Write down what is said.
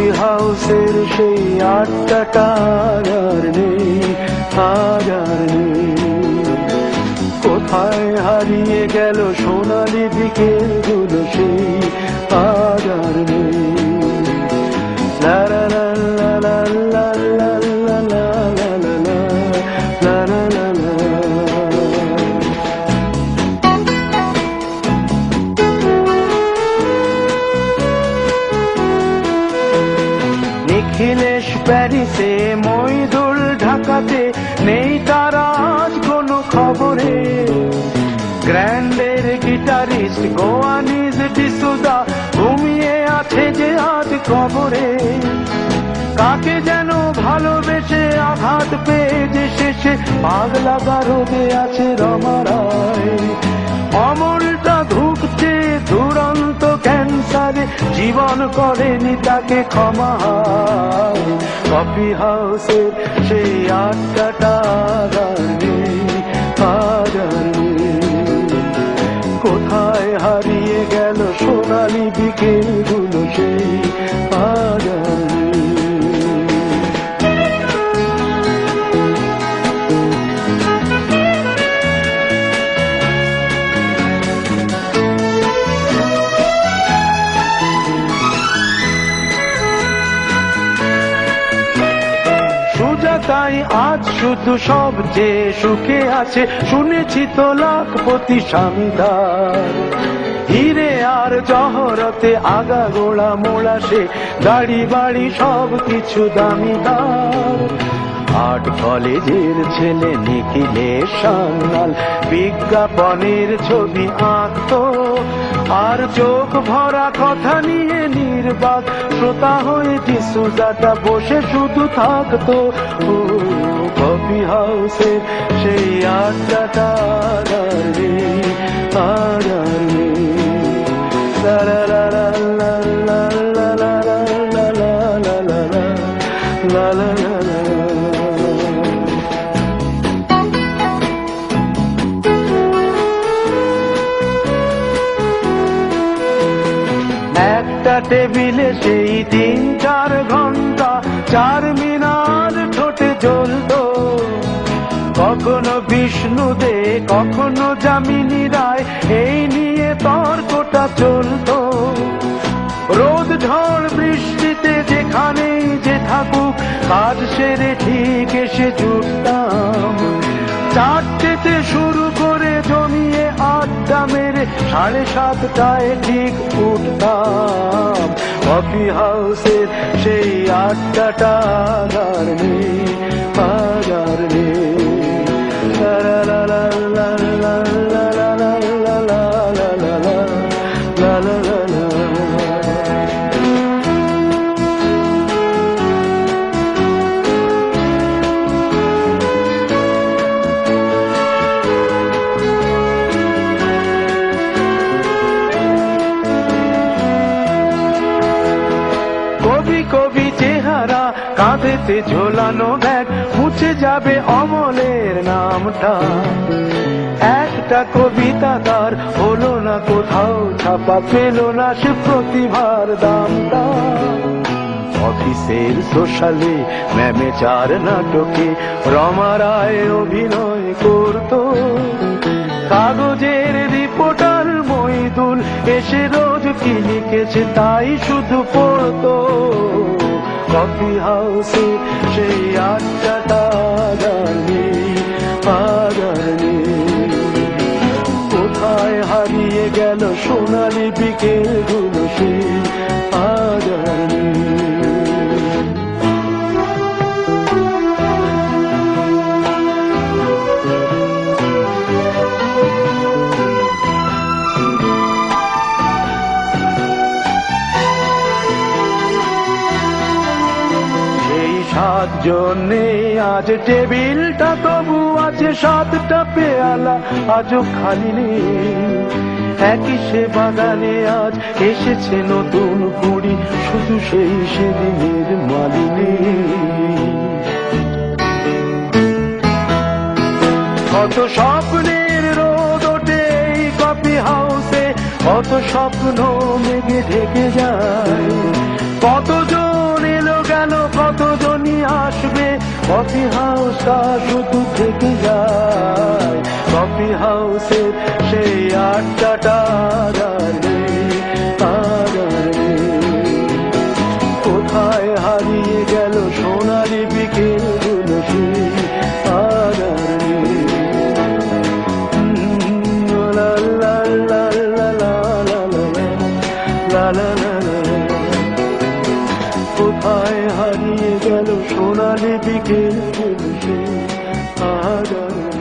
Coffee হাউসের সেই আড্ডাটা আর নেই, আজ আর নেই। কোথায় হারিয়ে গেল সোনালি বিকেলগুলো সেই আজ আর নেই। লা লা লা লা লা লা লা লা লা লা লা লা লা লা। নিখিলেশ প্যারিসে, মইদুল ঢাকাতে, নেই তারা আজ কোনো খবরে। গ্র্যান্ডের গিটারিস্ট গোয়ানিজ ডিসুজা ঘুমিয়ে আছে যে আজ কবরে। কাকে যেন ভালোবেসে আঘাত পেয়ে যে শেষে পাগলা গারদে আছে রমা রায়। অমলটা ধুঁকছে দুরন্ত ক্যান্সারে, জীবন করেনি তাকে ক্ষমা। কফি হাউসের সেই আড্ডাটা আর নেই, আজ আর নেই। কোথায় হারিয়ে গেল সোনালি বিকেলগুলো সেই আজ আর নেই। তাই আজ শুধু সবচেয়ে সুখে আছে, শুনেছি তো লাখপতি স্বামীদার। হিরে আর জহরতে আগাগোড়া মোড়া সে, গাড়ি বাড়ি সব কিছু দামিদার। আর্ট কলেজের ছেলে নিখিলেশ সান্যাল বিজ্ঞাপনের ছবি আঁকত, আর চোখ ভরা কথা নিয়ে নির্বাক শ্রোতা হয়ে ডিসুজাটা বসে শুধু থাকতো। ও কফি হাউসের সেই আড্ডাটা আর নেই, আর নেই। লা লা লা লা লা লা লা লা লা লা লা লা লা লা লা। একটা টেবিলে সেই 3-4 ঘন্টা চারমিনার ঠোঁটে জ্বলত। কখনো বিষ্ণু দে, কখনো যামিনী রায়, এই নিয়ে তর্কটা চলত। রোদ ঝড় বৃষ্টিতে যেখানেই যে থাকুক, কাজ সেরে ঠিক এসে জুটতাম। 4টেতে শুরু করে জমিয়ে আড্ডা মেরে 7:30টায় ঠিক উঠতাম। কফি হাউসের সেই আড্ডাটা আর নেই, আজ আর নেই। লা লা লা লা লা লা লা লা লা লা লা লা লা লা লা। কবি চেহারা, কাঁধেতে ঝোলানো ব্যাগ, মুছে যাবে অমলের নামটা। একটা কবিতা তার হলো না কোথাও ছাপা, পেল না সে প্রতিভার দামটা। অফিসের সোশ্যালে, ম্যামেচার নাটকে রমা রায় অভিনয় করত। কাগজের রিপোর্টার মইদুল এসে রোজ কি লিখেছে তাই শুধু পড়তো। কফি হাউসে সেই আড্ডাটা আর নেই, আজ আর নেই। কোথায় হারিয়ে গেল সোনালি বিকেলগুলো সেই আজ আর নেই। জন্যে আজ টেবিলটা তবু আছে, 7টা পেয়ালা আজও খালি নেই। একই সে বাগানে আজ এসেছে নতুন কুড়ি, শুধু সেই সেদিনের মালিনী। কত স্বপ্নের রোদ ওঠে এই কফি হাউসে, কত স্বপ্ন মেঘে ঢেকে যায়। কতজন গেল কতজনই আসবে, কফি হাউসটা শুধু থেকে যায়। কফি হাউসের সেই আড্ডাটা আর নেই, আর নেই। কোথায় হারিয়ে গেল সোনালি বিকেলগুলো সেই আর নেই। লা লা লা লা লা লা লা লা লা লা। কোথায় হারিয়ে গেল সোনালি বিকেলগুলো সেই আর নেই।